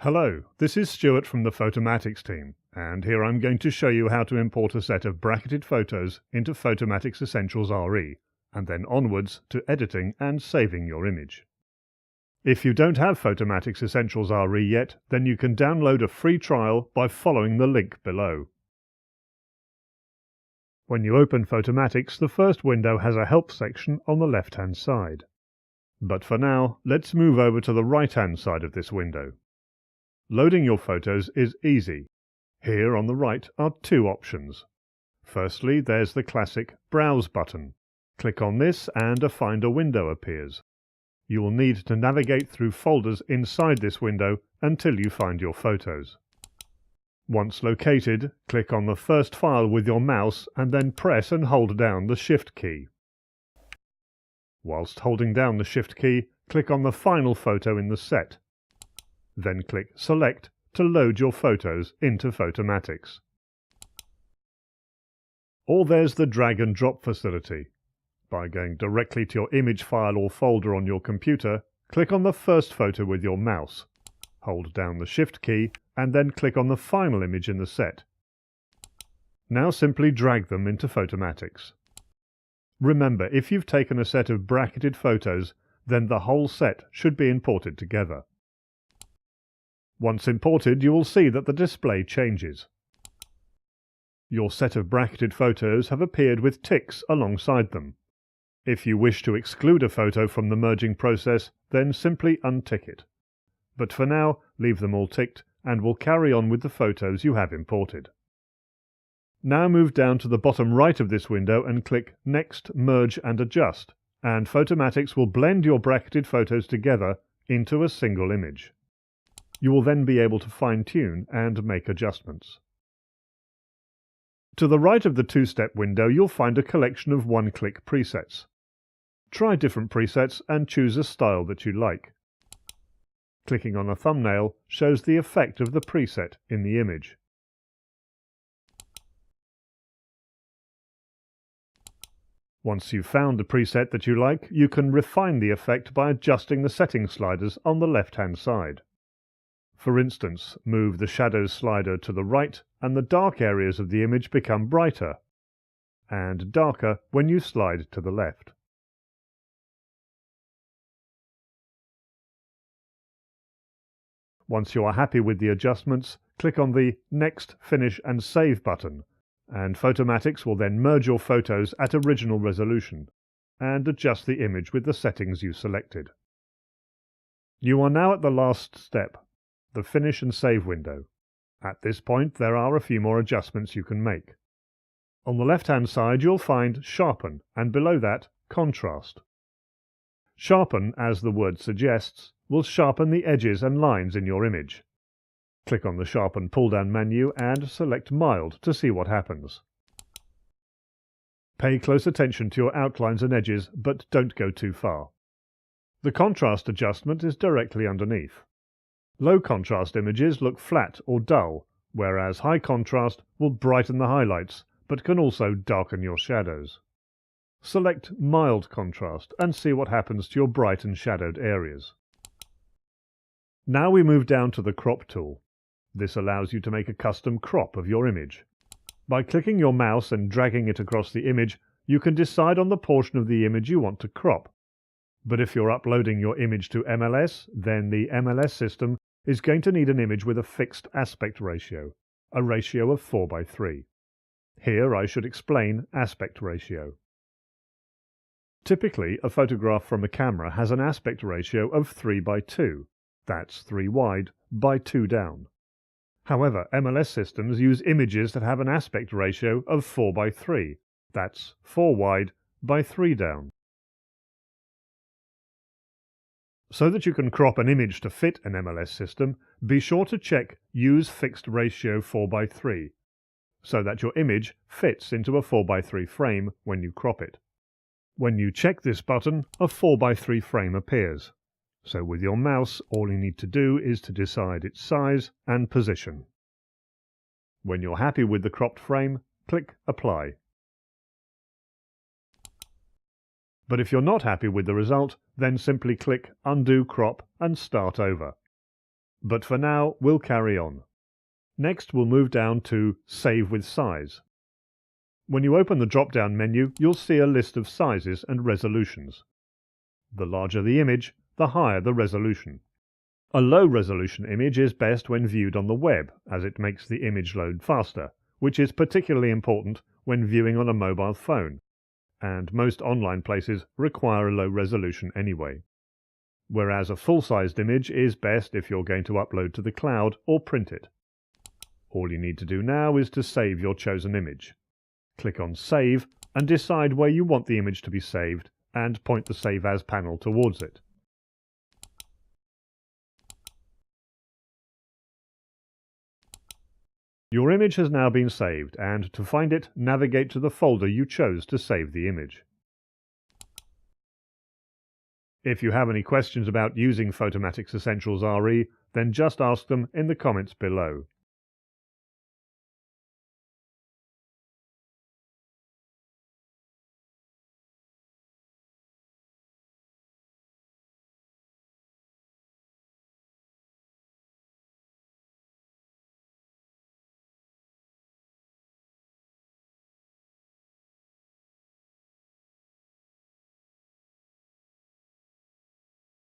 Hello, this is Stuart from the Photomatix team, and here I'm going to show you how to import a set of bracketed photos into Photomatix Essentials RE, and then onwards to editing and saving your image. If you don't have Photomatix Essentials RE yet, then you can download a free trial by following the link below. When you open Photomatix, the first window has a help section on the left-hand side. But for now, let's move over to the right-hand side of this window. Loading your photos is easy. Here on the right are two options. Firstly, there's the classic Browse button. Click on this and a Finder window appears. You will need to navigate through folders inside this window until you find your photos. Once located, click on the first file with your mouse and then press and hold down the Shift key. Whilst holding down the Shift key, click on the final photo in the set. Then click Select to load your photos into Photomatix. Or there's the drag and drop facility. By going directly to your image file or folder on your computer, click on the first photo with your mouse, hold down the Shift key, and then click on the final image in the set. Now simply drag them into Photomatix. Remember, if you've taken a set of bracketed photos, then the whole set should be imported together. Once imported, you will see that the display changes. Your set of bracketed photos have appeared with ticks alongside them. If you wish to exclude a photo from the merging process, then simply untick it. But for now, leave them all ticked, and we'll carry on with the photos you have imported. Now move down to the bottom right of this window and click Next, Merge and Adjust, and Photomatix will blend your bracketed photos together into a single image. You will then be able to fine-tune and make adjustments. To the right of the two-step window, you'll find a collection of one-click presets. Try different presets and choose a style that you like. Clicking on a thumbnail shows the effect of the preset in the image. Once you've found the preset that you like, you can refine the effect by adjusting the settings sliders on the left-hand side. For instance, move the Shadows slider to the right and the dark areas of the image become brighter, and darker when you slide to the left. Once you are happy with the adjustments, click on the Next, Finish and Save button, and Photomatix will then merge your photos at original resolution and adjust the image with the settings you selected. You are now at the last step, the Finish and Save window. At this point, there are a few more adjustments you can make. On the left-hand side, you'll find Sharpen, and below that, Contrast. Sharpen, as the word suggests, will sharpen the edges and lines in your image. Click on the Sharpen pull-down menu and select Mild to see what happens. Pay close attention to your outlines and edges, but don't go too far. The Contrast adjustment is directly underneath. Low contrast images look flat or dull, whereas high contrast will brighten the highlights, but can also darken your shadows. Select Mild Contrast and see what happens to your bright and shadowed areas. Now we move down to the Crop tool. This allows you to make a custom crop of your image. By clicking your mouse and dragging it across the image, you can decide on the portion of the image you want to crop. But if you're uploading your image to MLS, then the MLS system is going to need an image with a fixed aspect ratio, a ratio of 4:3. Here I should explain aspect ratio. Typically, a photograph from a camera has an aspect ratio of 3:2. That's 3 wide by 2 down. However, MLS systems use images that have an aspect ratio of 4:3. That's 4 wide by 3 down. So that you can crop an image to fit an MLS system, be sure to check Use Fixed Ratio 4:3, so that your image fits into a 4:3 frame when you crop it. When you check this button, a 4:3 frame appears. So with your mouse, all you need to do is to decide its size and position. When you're happy with the cropped frame, click Apply. But if you're not happy with the result, then simply click Undo Crop and start over. But for now, we'll carry on. Next, we'll move down to Save with Size. When you open the drop-down menu, you'll see a list of sizes and resolutions. The larger the image, the higher the resolution. A low-resolution image is best when viewed on the web, as it makes the image load faster, which is particularly important when viewing on a mobile phone, and most online places require a low resolution anyway. Whereas a full-sized image is best if you're going to upload to the cloud or print it. All you need to do now is to save your chosen image. Click on Save and decide where you want the image to be saved and point the Save As panel towards it. Your image has now been saved, and to find it, navigate to the folder you chose to save the image. If you have any questions about using Photomatix Essentials RE, then just ask them in the comments below.